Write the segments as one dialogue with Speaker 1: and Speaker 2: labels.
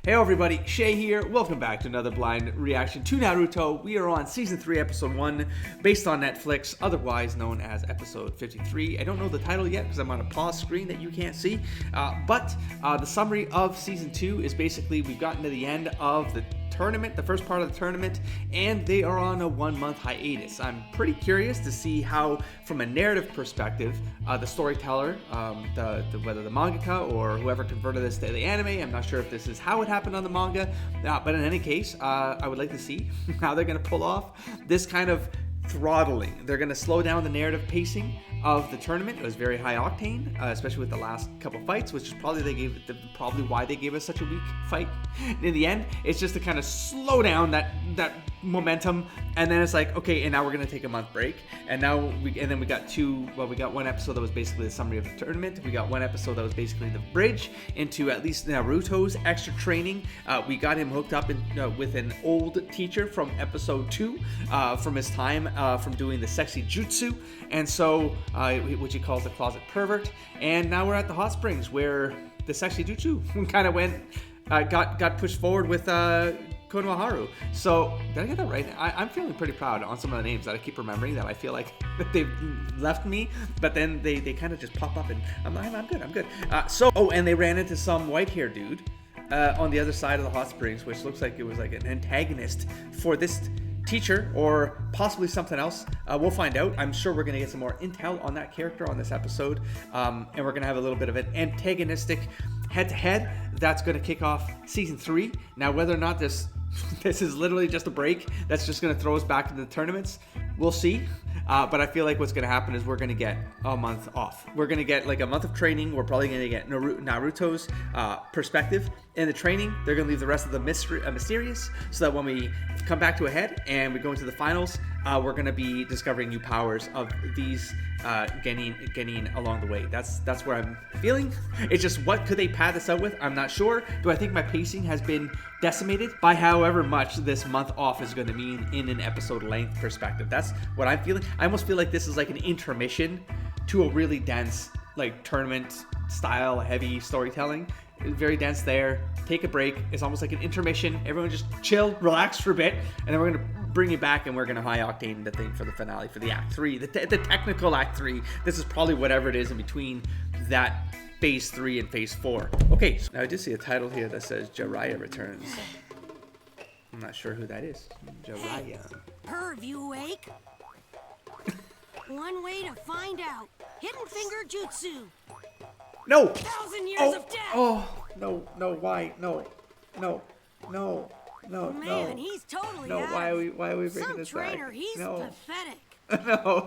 Speaker 1: Hey everybody, Shay here. Welcome back to another blind reaction to Naruto. We are on Season 3, Episode 1, based on Netflix, otherwise known as Episode 53. I don't know the title yet because I'm on a pause screen that you can't see, but the summary of Season 2 is basically we've gotten to the end of the tournament, the first part of the tournament, and they are on a 1-month hiatus. I'm pretty curious to see how, from a narrative perspective, the storyteller, whether the mangaka or whoever converted this to the anime, I'm not sure if this is how it happened on the manga, but in any case, I would like to see how they're going to pull off this kind of throttling. They're going to slow down the narrative pacing of the tournament. It was very high octane, especially with the last couple fights, which is probably why they gave us such a weak fight. In the end, it's just to kind of slow down that momentum, and then it's like, okay, and now we're gonna take a month break, and then we got one episode that was basically the summary of the tournament. We got one episode that was basically the bridge into at least Naruto's extra training. We got him hooked up with an old teacher from episode 2, from his time from doing the sexy jutsu, and so which he calls the closet pervert. And now we're at the hot springs where the sexy jutsu kind of got pushed forward with Konohamaru. So did I get that right? I'm feeling pretty proud on some of the names that I keep remembering that I feel like that they've left me, but then they kind of just pop up, and I'm good. And they ran into some white hair dude on the other side of the hot springs, which looks like it was like an antagonist for this teacher, or possibly something else. We'll find out. I'm sure we're going to get some more intel on that character on this episode, and we're going to have a little bit of an antagonistic head-to-head that's going to kick off Season 3. Now, whether or not this is literally just a break that's just going to throw us back into the tournaments, we'll see. But I feel like what's going to happen is we're going to get a month off. We're going to get like a month of training. We're probably going to get Naruto's perspective in the training. They're going to leave the rest of the mysterious, so that when we come back to a head and we go into the finals, we're going to be discovering new powers of these Genin along the way. That's where I'm feeling. It's just, what could they pad this out with? I'm not sure. Do I think my pacing has been decimated by however much this month off is going to mean in an episode length perspective? That's what I'm feeling. I almost feel like this is like an intermission to a really dense, like, tournament style heavy storytelling. Very dense there. Take a break. It's almost like an intermission. Everyone just chill, relax for a bit, and then we're going to bring you back, and we're going to high octane the thing for the finale, for the Act 3, the technical Act 3. This is probably whatever it is in between that Phase 3 and Phase 4. Okay, so now I did see a title here that says Jiraiya returns. I'm not sure who that is. Jiraiya.
Speaker 2: Hey, Perv, you awake? One way to find out. Hidden finger jutsu.
Speaker 1: No!
Speaker 2: 1,000 years of death!
Speaker 1: Oh, no, why? No.
Speaker 2: Man, he's totally
Speaker 1: No,
Speaker 2: out.
Speaker 1: why are we bringing
Speaker 2: Some
Speaker 1: this
Speaker 2: trainer,
Speaker 1: back?
Speaker 2: he's
Speaker 1: No.
Speaker 2: pathetic.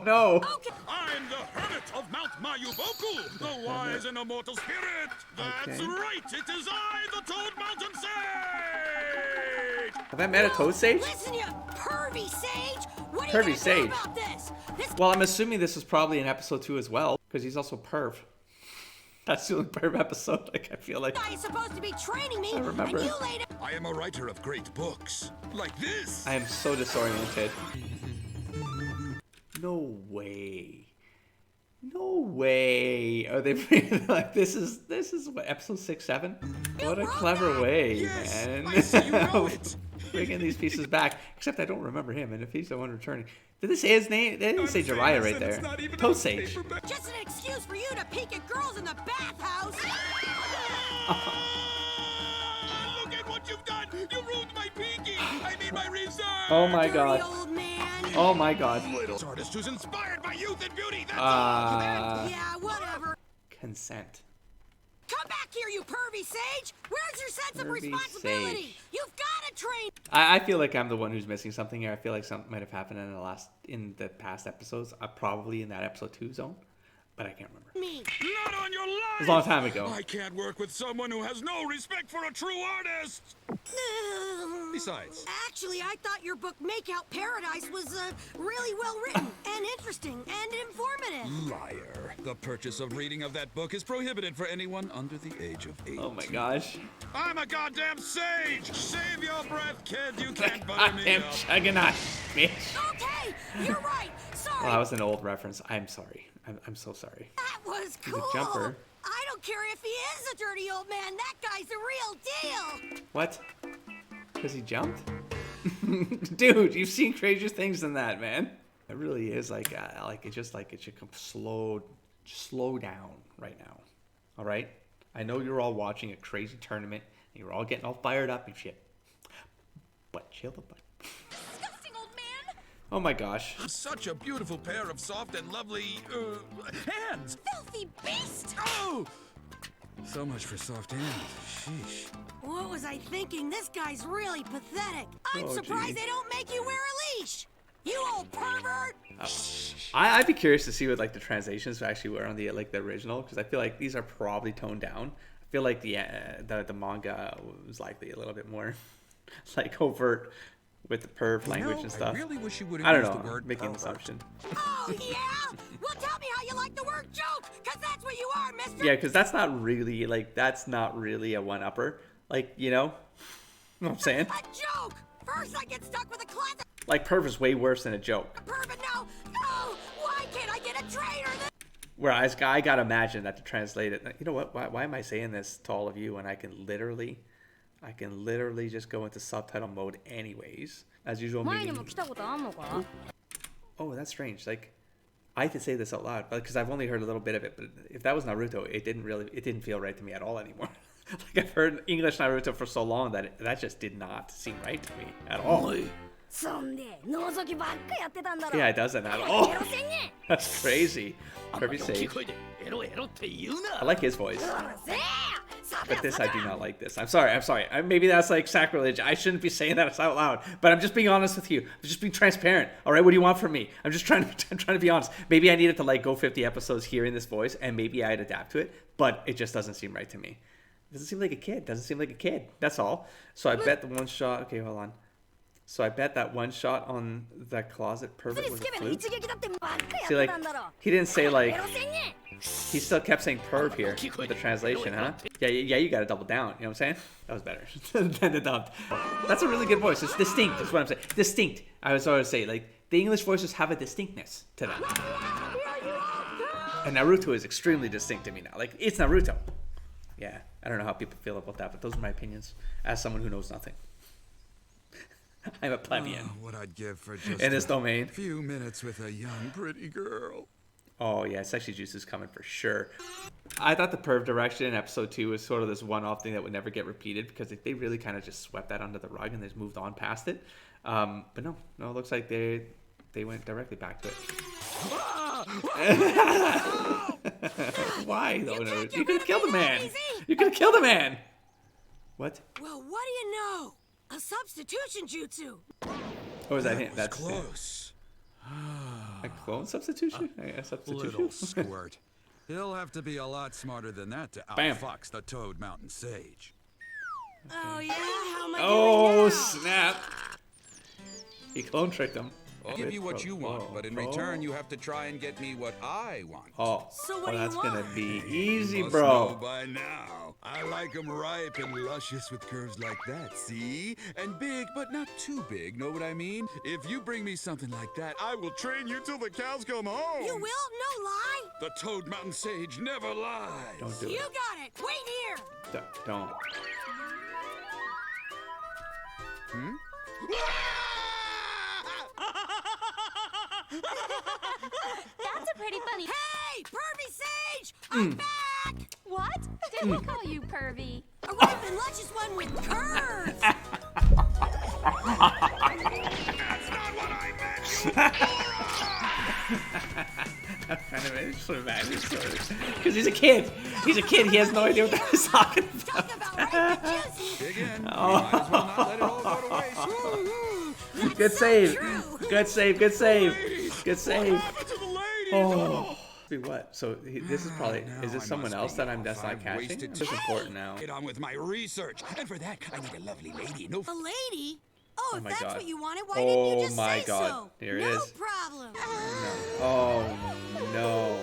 Speaker 1: No.
Speaker 2: Okay.
Speaker 3: I'm the hermit of Mount Mayuboku, the wise and immortal spirit. That's
Speaker 1: Okay.
Speaker 3: right, it is I, the Toad Mountain Sage!
Speaker 1: Have I met a Toad Sage?
Speaker 2: Listen, you pervy sage! What are
Speaker 1: Pervy
Speaker 2: you gonna
Speaker 1: sage.
Speaker 2: do about this?
Speaker 1: Well, I'm assuming this is probably in episode 2 as well, because he's also perv. That's the only perv episode, like, I feel like.
Speaker 2: Guy is supposed to be training me,
Speaker 1: I remember.
Speaker 2: and you laid
Speaker 3: I am a writer of great books, like this.
Speaker 1: I am so disoriented. No way. Are they bringing, like, this is what, episode 6, 7? What a clever way,
Speaker 3: Yes,
Speaker 1: man.
Speaker 3: I see you know it.
Speaker 1: Bringing these pieces back, except I don't remember him, and if he's the one returning. Did they say his name? They didn't say Jiraiya right there. Toad Sage.
Speaker 2: just an excuse for you to peek at girls in the bathhouse.
Speaker 3: Look at what you've done! You ruined my peeking! I need my reserve!
Speaker 1: Oh my
Speaker 2: Dirty
Speaker 1: god.
Speaker 2: old man.
Speaker 1: Oh my god.
Speaker 3: Little artist who's inspired by youth and beauty, that's
Speaker 2: Yeah, whatever.
Speaker 1: Consent.
Speaker 2: Come back here, you pervy sage! Where's your sense of
Speaker 1: Pervy
Speaker 2: responsibility?
Speaker 1: sage.
Speaker 2: You've got to train.
Speaker 1: I feel like I'm the one who's missing something here. I feel like something might have happened in the past episodes. Probably in that episode 2 zone, but I can't remember.
Speaker 2: Me.
Speaker 3: Not on your life!
Speaker 1: It was a long time ago.
Speaker 3: I can't work with someone who has no respect for a true artist! Besides,
Speaker 2: Actually, I thought your book Makeout Paradise was really well written and interesting and informative.
Speaker 3: liar. The purchase of reading of that book is prohibited for anyone under the age of 8.
Speaker 1: Oh my gosh.
Speaker 3: I'm a goddamn sage! Save your breath, kid. You can't butter
Speaker 1: I
Speaker 3: me
Speaker 1: am
Speaker 3: up.
Speaker 1: Juggernaut, bitch.
Speaker 2: Okay, you're right. Sorry.
Speaker 1: Well, that was an old reference. I'm sorry. I'm so sorry.
Speaker 2: That was
Speaker 1: He's a
Speaker 2: cool.
Speaker 1: jumper.
Speaker 2: I don't don't care if he is a dirty old man. That guy's a real deal.
Speaker 1: What? Because he jumped? Dude, you've seen crazier things than that, man. It really is like it should come slow down right now. All right? I know you're all watching a crazy tournament and you're all getting all fired up and shit. But chill the butt.
Speaker 4: Disgusting old man!
Speaker 1: Oh my gosh.
Speaker 3: Such a beautiful pair of soft and lovely, hands.
Speaker 4: Filthy beast!
Speaker 3: Oh! So much for soft hands. Sheesh.
Speaker 2: What was I thinking? This guy's really pathetic. I'm
Speaker 1: Oh,
Speaker 2: surprised
Speaker 1: gee.
Speaker 2: they don't make you wear a leash. You old pervert!
Speaker 1: I'd be curious to see what like the translations actually were on the original, because I feel like these are probably toned down. I feel like the manga was likely a little bit more like overt with the perv language and stuff.
Speaker 3: I really wish you wouldn't
Speaker 1: I don't
Speaker 3: use
Speaker 1: know,
Speaker 3: the word
Speaker 1: making an
Speaker 3: pervert.
Speaker 1: assumption.
Speaker 2: Oh, yeah? Well, tell me how you like the word joke, because that's what you are, mister.
Speaker 1: Yeah, because that's not really a one-upper. Like, you know what I'm saying?
Speaker 2: A joke! First I get stuck with a classic
Speaker 1: Like, perv is way worse than a joke.
Speaker 2: perv, and no! Why can't I get a trainer that...
Speaker 1: Whereas I gotta imagine that to translate it. You know what? Why am I saying this to all of you when I can literally just go into subtitle mode anyways? As usual, meaning... Oh, that's strange. Like, I could say this out loud, but because I've only heard a little bit of it. But if that was Naruto, it didn't feel right to me at all anymore. Like, I've heard English Naruto for so long that that just did not seem right to me at all. Yeah, it doesn't at all. That's crazy. PERVY Sage. I like his voice. But this, I do not like this. I'm sorry. Maybe that's like sacrilege. I shouldn't be saying that out loud. But I'm just being honest with you. I'm just being transparent. All right, what do you want from me? I'm trying to be honest. Maybe I needed to like go 50 episodes hearing this voice, and maybe I'd adapt to it. But it just doesn't seem right to me. It doesn't seem like a kid. That's all. So I bet the one shot. Okay, hold on. So I bet that one shot on that closet pervert was a fluke. See, like, he didn't say, like, he still kept saying perv here with the translation, huh? Yeah, you gotta double down, you know what I'm saying? That was better than the dubbed. That's a really good voice. It's distinct, that's what I'm saying. Distinct. I was always saying, like, the English voices have a distinctness to them. And Naruto is extremely distinct to me now. Like, it's Naruto. Yeah, I don't know how people feel about that, but those are my opinions as someone who knows nothing. I'm a plebeian.
Speaker 3: What I'd give for just
Speaker 1: in this domain.
Speaker 3: few minutes with a young, pretty girl.
Speaker 1: Oh yeah, sexy juice is coming for sure. I thought the perv direction in episode 2 was sort of this one-off thing that would never get repeated, because they really kind of just swept that under the rug and they just moved on past it. But no, it looks like they went directly back to it. Why though? You could have killed the man. You could have killed the man. What?
Speaker 2: Well, what do you know? A substitution jutsu.
Speaker 1: Or was that him? That's
Speaker 3: close.
Speaker 1: a clone substitution? A substitution?
Speaker 3: Little squirt. He'll have to be a lot smarter than that to
Speaker 1: Bam.
Speaker 3: outfox the Toad Mountain Sage.
Speaker 2: Oh yeah, how am I
Speaker 1: Oh
Speaker 2: doing now?
Speaker 1: snap! He clone tricked him.
Speaker 3: I'll give you what you want, but in return you have to try and get me what I want.
Speaker 1: Oh,
Speaker 2: So what do you
Speaker 1: that's
Speaker 2: want?
Speaker 1: gonna be easy,
Speaker 3: Must
Speaker 1: bro.
Speaker 3: know by now. I like 'em ripe and luscious with curves like that, see? And big, but not too big, know what I mean? If you bring me something like that, I will train you till the cows come home.
Speaker 2: You will? No lie?
Speaker 3: The Toad Mountain Sage never lies.
Speaker 1: Don't do
Speaker 2: You
Speaker 1: it.
Speaker 2: got it. Wait here.
Speaker 1: Don't.
Speaker 4: That's a pretty funny.
Speaker 2: Hey, Pervy Sage! I'm back!
Speaker 4: What? Did he call you pervy?
Speaker 2: A ripe and luscious one with curves!
Speaker 3: That's not what I meant,
Speaker 1: Because he's a kid. He's a kid. He has no idea what that was talking about.
Speaker 2: Talk about ripe and juicy!
Speaker 3: Dig in. You might as well not let it all go to waste.
Speaker 2: That's
Speaker 1: Good
Speaker 2: so
Speaker 1: save.
Speaker 2: true.
Speaker 1: Good save. Good save. Good save.
Speaker 3: What happened to the lady?
Speaker 1: Oh. What? So this is probably,
Speaker 3: Now
Speaker 1: is this
Speaker 3: I
Speaker 1: someone
Speaker 3: must
Speaker 1: else
Speaker 3: be
Speaker 1: that I'm
Speaker 3: off.
Speaker 1: that's not
Speaker 3: I've
Speaker 1: catching?
Speaker 3: wasted
Speaker 1: This is important now.
Speaker 3: Get on with my research. And for that, I need a lovely lady. No
Speaker 2: A lady? Oh, if
Speaker 1: my
Speaker 2: that's
Speaker 1: God.
Speaker 2: what you wanted, why didn't you just
Speaker 1: my
Speaker 2: say
Speaker 1: God.
Speaker 2: so?
Speaker 1: Here it
Speaker 2: no
Speaker 1: is.
Speaker 2: problem.
Speaker 1: Oh no.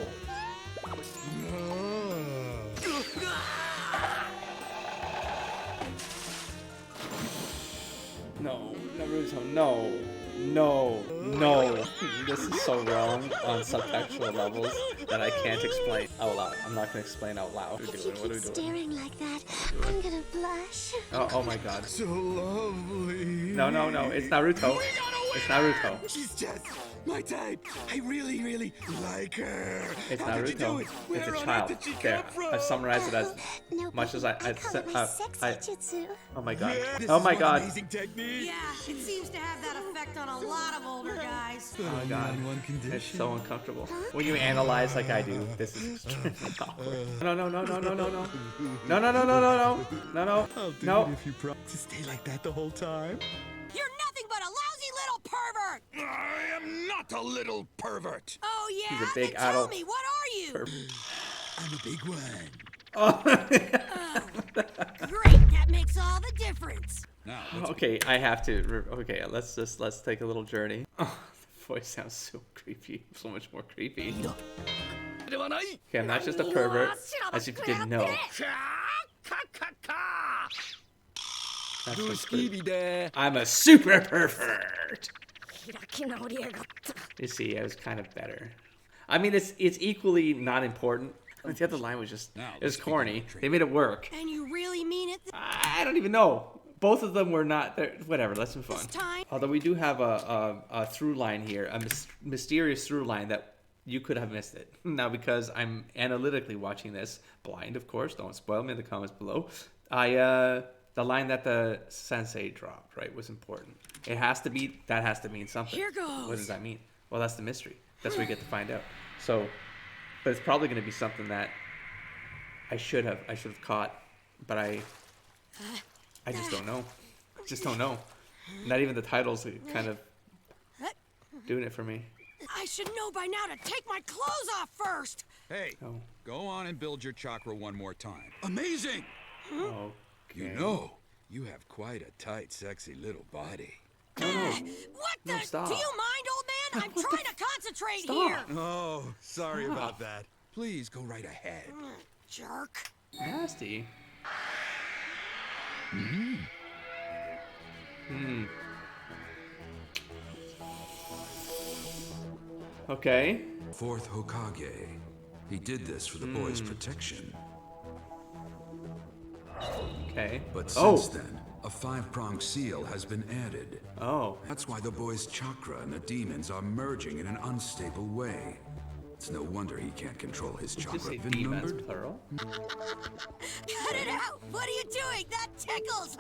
Speaker 1: No, Naruto, no. No, no. This is so wrong on subtextual levels that I can't explain out loud. I'm not gonna explain out loud. What are we doing? What are we doing?
Speaker 5: Staring like that, I'm gonna blush.
Speaker 1: Oh my god.
Speaker 3: So lovely.
Speaker 1: No, no, no. It's Naruto. It's Naruto.
Speaker 3: She's just my type. I really, really like her.
Speaker 1: It's
Speaker 3: How did you do
Speaker 1: Naruto.
Speaker 3: it?
Speaker 1: It's
Speaker 3: Where
Speaker 1: a
Speaker 3: on
Speaker 1: child.
Speaker 3: earth did she
Speaker 1: There.
Speaker 3: come from?
Speaker 1: I've summarized it as
Speaker 5: No,
Speaker 1: much as I
Speaker 5: call it my sex jutsu.
Speaker 1: Oh my god.
Speaker 3: This
Speaker 1: Oh
Speaker 3: is
Speaker 1: my
Speaker 3: one
Speaker 1: god.
Speaker 3: Amazing technique.
Speaker 2: Yeah, it seems to have that effect on a lot of older guys.
Speaker 1: Oh my god.
Speaker 3: On one condition.
Speaker 1: It's so uncomfortable. When you analyze like I do, this is extremely awkward. No, no, no, no, no, no, no. No, no, no, no, no, no. No, no.
Speaker 3: I'll do
Speaker 1: No.
Speaker 3: it if you promise to stay like that the whole time.
Speaker 2: You're nothing but a lousy little pervert!
Speaker 3: I am not a little pervert.
Speaker 2: Oh yeah?
Speaker 1: He's a big
Speaker 2: Then tell
Speaker 1: adult
Speaker 2: me, what are you?
Speaker 3: I'm a big one.
Speaker 2: Great, that makes all the difference.
Speaker 3: Now,
Speaker 1: Okay, I have to. Okay, let's take a little journey. Oh, the voice sounds so creepy, so much more creepy. Okay, I'm not just a pervert, as if you didn't know. That's what's good. I'm a super pervert. You see, I was kind of better. I mean, it's equally not important. The other line was just,
Speaker 3: Now,
Speaker 1: it was
Speaker 3: let's
Speaker 1: corny.
Speaker 3: begin the trick.
Speaker 1: They made it work.
Speaker 2: And you really mean it
Speaker 1: I don't even know. Both of them were not there. Whatever, let's move on.
Speaker 2: this time?
Speaker 1: Although we do have a through line here, a mysterious through line that you could have missed it. Now, because I'm analytically watching this, blind, of course, don't spoil me in the comments below. The line that the sensei dropped, right, was important. That has to mean something.
Speaker 2: Here goes.
Speaker 1: What does that mean? Well, that's the mystery. That's what we get to find out. So, but it's probably going to be something that I should have caught, but I just don't know. I just don't know. Not even the titles are kind of doing it for me.
Speaker 2: I should know by now to take my clothes off first.
Speaker 3: hey,
Speaker 1: Oh.
Speaker 3: go on and build your chakra one more time. Amazing.
Speaker 1: Oh.
Speaker 3: You know, you have quite a tight, sexy little body.
Speaker 2: What the?
Speaker 1: No, stop.
Speaker 2: Do you mind, old man? I'm trying to concentrate
Speaker 1: Stop.
Speaker 2: here.
Speaker 3: Oh, sorry about that. Please go right ahead.
Speaker 2: Jerk.
Speaker 1: Nasty. Okay.
Speaker 6: Fourth Hokage. He did this for the boy's protection.
Speaker 1: Okay.
Speaker 6: But
Speaker 1: Oh.
Speaker 6: since then, a 5-pronged seal has been added.
Speaker 1: Oh.
Speaker 6: That's why the boy's chakra and the demons are merging in an unstable way. It's no wonder he can't control his
Speaker 1: Just
Speaker 6: chakra
Speaker 1: say
Speaker 6: pin
Speaker 1: demons
Speaker 6: numbered.
Speaker 1: plural.
Speaker 2: Cut it out. What are you doing? That tickles.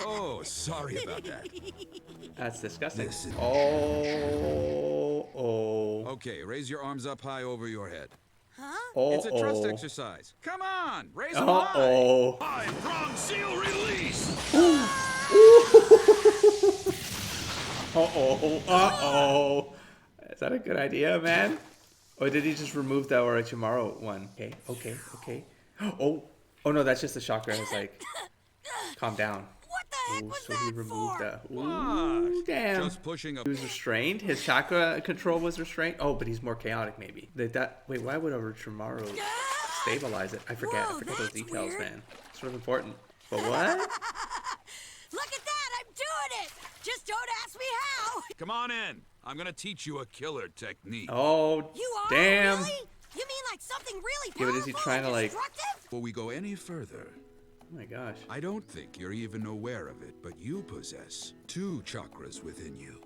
Speaker 3: Oh, sorry about that.
Speaker 1: That's disgusting.
Speaker 6: This is-
Speaker 1: Oh.
Speaker 3: Okay, raise your arms up high over your head.
Speaker 1: Oh.
Speaker 3: It's a trust exercise. Come on, raise them
Speaker 1: Uh
Speaker 3: high.
Speaker 1: oh.
Speaker 3: Five-pronged seal release.
Speaker 1: Uh-oh. Is that a good idea, man? Or did he just remove the Orochimaru one? Okay. Oh no, that's just the chakra. It's like, calm down.
Speaker 2: What the heck
Speaker 1: Ooh,
Speaker 2: was
Speaker 1: so he
Speaker 2: that
Speaker 1: removed
Speaker 2: for?
Speaker 1: that. Ooh, damn.
Speaker 3: Just pushing up.
Speaker 1: He was restrained. His chakra control was restrained. Oh, but he's more chaotic, maybe. Wait, why would Orochimaru stabilize it? I forget.
Speaker 2: Whoa,
Speaker 1: I forget those
Speaker 2: that's
Speaker 1: details,
Speaker 2: weird.
Speaker 1: man. It's sort of important. But what?
Speaker 2: Look at that. I'm doing it. Just don't ask me how.
Speaker 3: Come on in. I'm gonna teach you a killer technique.
Speaker 1: Oh,
Speaker 2: You are?
Speaker 1: damn.
Speaker 2: Really? You mean like something really
Speaker 1: Yeah,
Speaker 2: powerful
Speaker 1: but is he trying
Speaker 2: and
Speaker 1: to, like-
Speaker 2: destructive?
Speaker 3: Before we go any further,
Speaker 1: Oh my gosh.
Speaker 3: I don't think you're even aware of it, but you possess 2 chakras within you.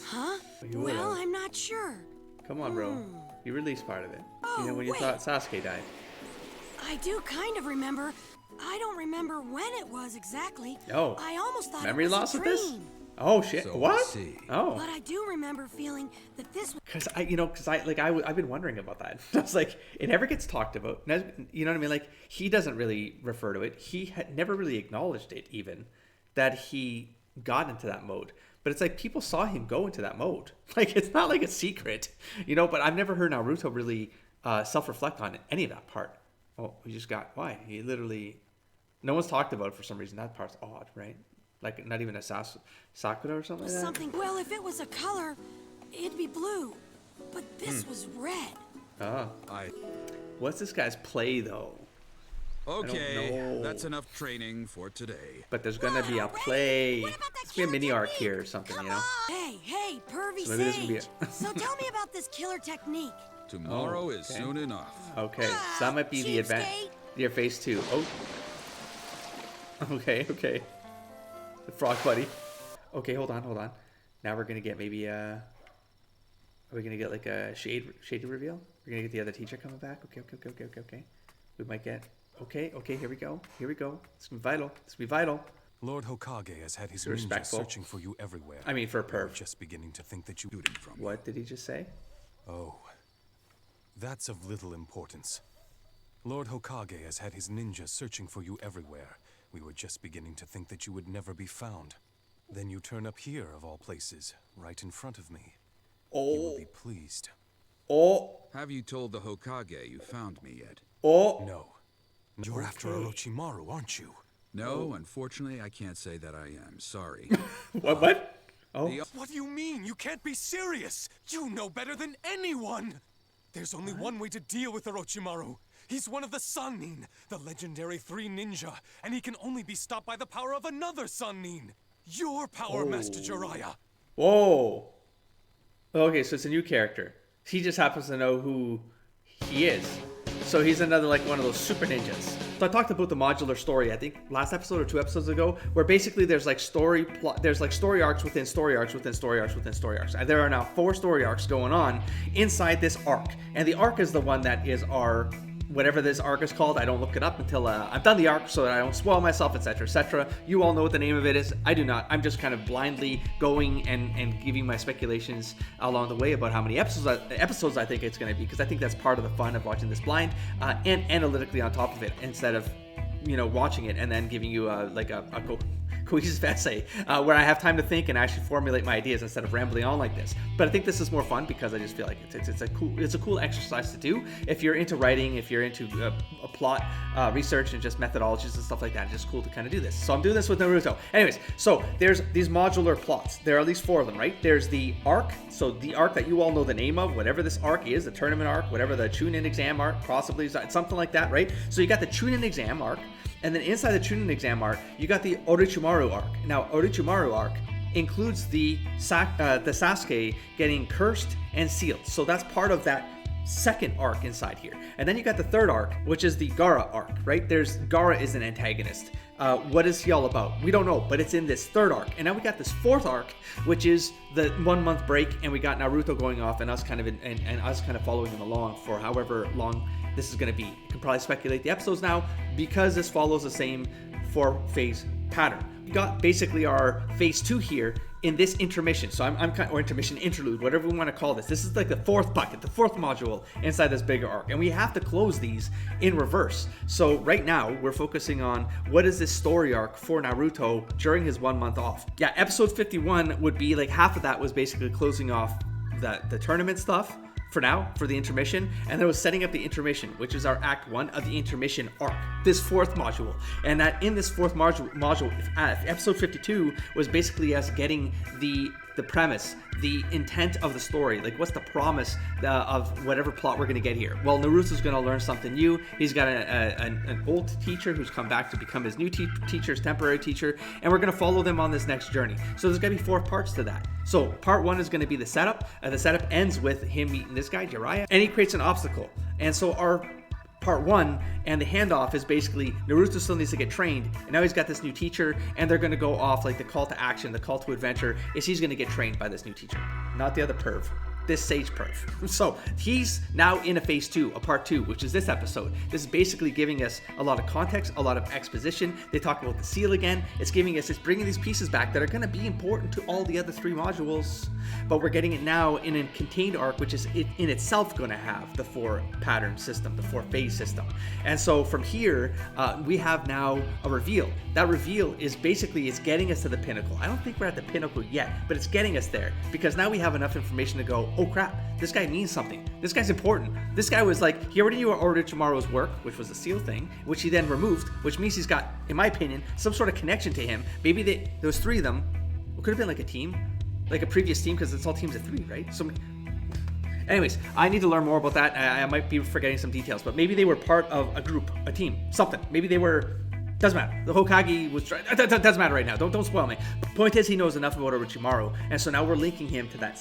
Speaker 2: Huh?
Speaker 1: You
Speaker 2: Well,
Speaker 1: would've.
Speaker 2: I'm not sure.
Speaker 1: Come on, bro. You released part of it.
Speaker 2: Oh,
Speaker 1: when you
Speaker 2: wait.
Speaker 1: thought Sasuke died.
Speaker 2: I do kind of remember. I don't remember when it was exactly.
Speaker 1: Oh.
Speaker 2: I almost thought
Speaker 1: Memory
Speaker 2: it was
Speaker 1: loss
Speaker 2: a
Speaker 1: with this?
Speaker 2: dream.
Speaker 1: Oh shit!
Speaker 3: So I
Speaker 1: What?
Speaker 3: see.
Speaker 1: Oh,
Speaker 2: But I do remember feeling that this was.
Speaker 1: because I've been wondering about that. I was like, it never gets talked about. You know what I mean? Like he doesn't really refer to it. He had never really acknowledged it, even that he got into that mode. But it's like people saw him go into that mode. Like it's not like a secret, you know. But I've never heard Naruto really self-reflect on any of that part. Oh, we just got why he literally. No one's talked about it for some reason. That part's odd, right? Like not even a Sakura or something like that?
Speaker 2: Something. Well, if it was a color, it'd be blue. But this was red.
Speaker 1: Oh.
Speaker 3: I.
Speaker 1: What's this guy's play though?
Speaker 3: Okay,
Speaker 1: know.
Speaker 3: that's enough training for today.
Speaker 1: But there's gonna be a
Speaker 2: What, already?
Speaker 1: play.
Speaker 2: What about that
Speaker 1: be a mini arc here or something, you know?
Speaker 2: Hey, Pervy,
Speaker 1: So maybe this can be
Speaker 2: so tell me about this killer technique.
Speaker 3: Tomorrow is
Speaker 1: okay.
Speaker 3: soon enough.
Speaker 1: Okay, so that might be the advance. Your phase 2. Oh. Okay. The frog buddy. Okay, hold on. Now we're gonna get maybe are we gonna get like a shady reveal? We're gonna get the other teacher coming back. Okay. We might get. Okay. Here we go. It's gonna be vital.
Speaker 7: Lord Hokage has had his ninjas
Speaker 1: Respectful.
Speaker 7: searching for you everywhere.
Speaker 1: I mean, for a
Speaker 7: We were
Speaker 1: perv.
Speaker 7: just beginning to think that you
Speaker 6: Shooting from you.
Speaker 1: What did he just say?
Speaker 7: Oh, that's of little importance. Lord Hokage has had his ninjas searching for you everywhere. We were just beginning to think that you would never be found. Then you turn up here, of all places, right in front of me. You will be pleased.
Speaker 3: Have you told the Hokage you found me yet?
Speaker 7: No. You're after
Speaker 1: Okay.
Speaker 7: Orochimaru, aren't you?
Speaker 3: No, unfortunately, I can't say that I am. Sorry.
Speaker 1: What? Oh.
Speaker 7: What do you mean? You can't be serious! You know better than anyone! There's only one way to deal with Orochimaru. He's one of the Sannin, the legendary 3 ninja, and he can only be stopped by the power of another Sannin. Your power, Master Jiraiya.
Speaker 1: Whoa. Okay, so it's a new character. He just happens to know who he is. So he's another like one of those super ninjas. So I talked about the modular story, I think last episode or 2 episodes ago, where basically there's like story arcs within story arcs within story arcs within story arcs. And there are now 4 story arcs going on inside this arc. And the arc is the one that is our whatever this arc is called. I don't look it up until I've done the arc so that I don't spoil myself, etc., etc. You all know what the name of it is. I do not. I'm just kind of blindly going and giving my speculations along the way about how many episodes I think it's going to be, because I think that's part of the fun of watching this blind and analytically on top of it, instead of watching it and then giving you a cohesive essay where I have time to think and actually formulate my ideas instead of rambling on like this. But I think this is more fun because I just feel like it's a cool exercise to do if you're into writing, if you're into a plot research and just methodologies and stuff like that. It's just cool to kind of do this. So I'm doing this with Naruto. Anyways, so there's these modular plots. There are at least 4 of them, right? There's the arc. So the arc that you all know the name of, whatever this arc is, the tournament arc, whatever the Chunin exam arc, possibly something like that, right? So you got the Chunin exam arc. And then inside the Chunin exam arc, you got the Orochimaru arc. Now, Orochimaru arc includes the Sasuke getting cursed and sealed. So that's part of that second arc inside here. And then you got the third arc, which is the Gaara arc, right? Gaara is an antagonist. What is he all about? We don't know, but it's in this third arc. And now we got this fourth arc, which is the 1 month break, and we got Naruto going off and us kind of following him along for however long this is going to be. You can probably speculate the episodes now because this follows the same 4-phase pattern. We got basically our phase 2 here in this intermission. So or intermission, interlude, whatever we want to call this. This is like the 4th bucket, the 4th module inside this bigger arc. And we have to close these in reverse. So right now we're focusing on what is this story arc for Naruto during his 1 month off. Yeah, episode 51 would be like half of that was basically closing off the tournament stuff for now, for the intermission, and then was setting up the intermission, which is our act 1 of the intermission arc, this 4th module. And that in this 4th module, episode 52 was basically us getting the premise, the intent of the story. Like, what's the promise of whatever plot we're going to get here? Well, Naruto's going to learn something new. He's got an old teacher who's come back to become his new teacher, his temporary teacher, and we're going to follow them on this next journey. So there's going to be 4 parts to that. So part 1 is going to be the setup. The setup ends with him meeting this guy, Jiraiya, and he creates an obstacle. And so our part 1 and the handoff is basically Naruto still needs to get trained, and now he's got this new teacher, and they're going to go off. Like, the call to action, the call to adventure is he's going to get trained by this new teacher, not the other perv, this sage perv. So he's now in a phase 2, a part 2, which is this episode. This is basically giving us a lot of context, a lot of exposition. They talk about the seal again. It's bringing these pieces back that are going to be important to all the other 3 modules, but we're getting it now in a contained arc, which is in itself going to have the 4 pattern system, the 4 phase system. And so from here, we have now a reveal. That reveal is basically, it's getting us to the pinnacle. I don't think we're at the pinnacle yet, but it's getting us there, because now we have enough information to go, oh crap, this guy means something. This guy's important. This guy was like, he already knew Orochimaru's work, which was the seal thing, which he then removed, which means he's got, in my opinion, some sort of connection to him. Maybe there was 3 of them. It could have been like a team, like a previous team, because it's all teams of 3, right? So anyways, I need to learn more about that. I might be forgetting some details, but maybe they were part of a group, a team, something. Maybe they were Doesn't matter. The Hokage was trying. Doesn't matter right now. Don't spoil me. Point is, he knows enough about Orochimaru, and so now we're linking him to that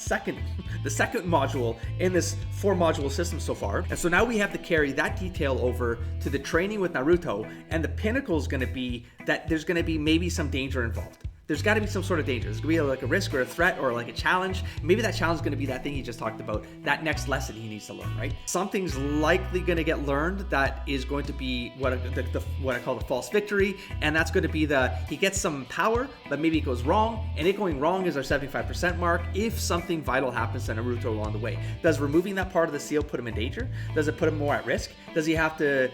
Speaker 1: the second module in this 4-module system so far. And so now we have to carry that detail over to the training with Naruto, and the pinnacle is going to be that there's going to be maybe some danger involved. There's got to be some sort of danger. There's going to be like a risk or a threat or like a challenge. Maybe that challenge is going to be that thing he just talked about, that next lesson he needs to learn, right? Something's likely going to get learned that is going to be what I call the false victory, and that's going to be he gets some power, but maybe it goes wrong, and it going wrong is our 75% mark if something vital happens to Naruto along the way. Does removing that part of the seal put him in danger? Does it put him more at risk? Does he have to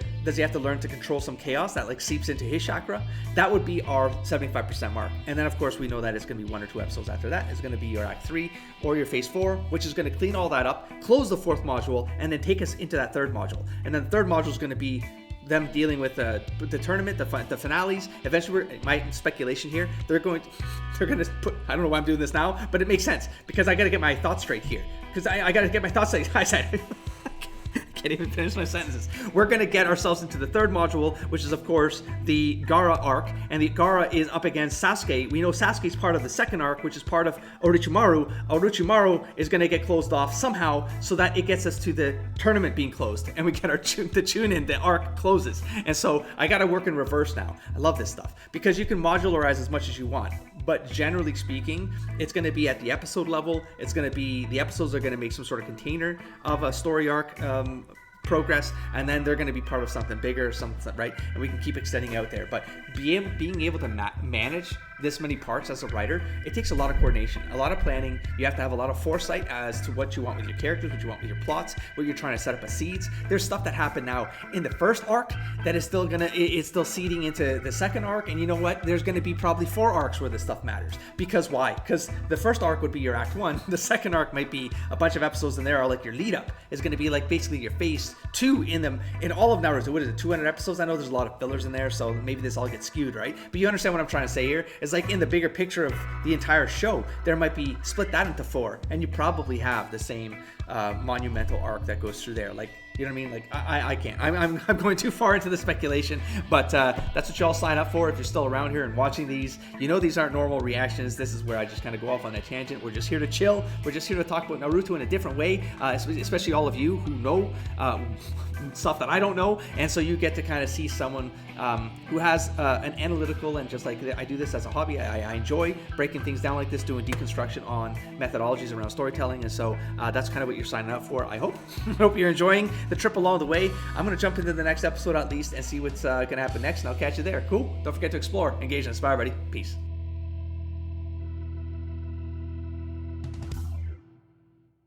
Speaker 1: learn to control some chaos that like seeps into his chakra? That would be our 75% mark. And then of course we know that it's going to be 1 or 2 episodes after that. It's going to be your Act 3 or your Phase 4, which is going to clean all that up, close the 4th module, and then take us into that 3rd module. And then the 3rd module is going to be them dealing with the tournament, the finales. Eventually, my speculation here, they're going to put, I don't know why I'm doing this now, but it makes sense because I got to get my thoughts straight here. Because I got to get my thoughts straight. I said, can't even finish my sentences. We're going to get ourselves into the 3rd module, which is, of course, the Gaara arc. And the Gaara is up against Sasuke. We know Sasuke's part of the 2nd arc, which is part of Orochimaru. Orochimaru is going to get closed off somehow so that it gets us to the tournament being closed. And we get the tune-in, the arc closes. And so I got to work in reverse now. I love this stuff. Because you can modularize as much as you want. But generally speaking, it's going to be at the episode level. It's going to be, the episodes are going to make some sort of container of a story arc progress, and then they're going to be part of something bigger, something, right? And we can keep extending out there. But being able to manage this many parts as a writer, it takes a lot of coordination, a lot of planning. You have to have a lot of foresight as to what you want with your characters, what you want with your plots, what you're trying to set up as seeds. There's stuff that happened now in the 1st arc that is still it's still seeding into the 2nd arc, and you know what? There's going to be probably 4 arcs where this stuff matters. Because why? Because the 1st arc would be your Act 1. The 2nd arc might be a bunch of episodes in there, or like your lead up is going to be like basically your Phase 2 in all of Naruto. What is it, 200 episodes? I know there's a lot of fillers in there, so maybe this all gets skewed, right? But you understand what I'm trying to say here? It's like in the bigger picture of the entire show, there might be, split that into 4, and you probably have the same monumental arc that goes through there. Like, you know what I mean? Like, I can't. I'm going too far into the speculation, but that's what y'all sign up for if you're still around here and watching these. You know these aren't normal reactions. This is where I just kind of go off on a tangent. We're just here to chill. We're just here to talk about Naruto in a different way, especially all of you who know stuff that I don't know, and so you get to kind of see someone who has an analytical, and just like I do this as a hobby, I enjoy breaking things down like this, doing deconstruction on methodologies around storytelling, and so that's kind of what you're signing up for. I hope you're enjoying the trip along the way. I'm going to jump into the next episode at least and see what's going to happen next, and I'll catch you there. Cool? Don't forget to explore, engage, and inspire, buddy. Peace.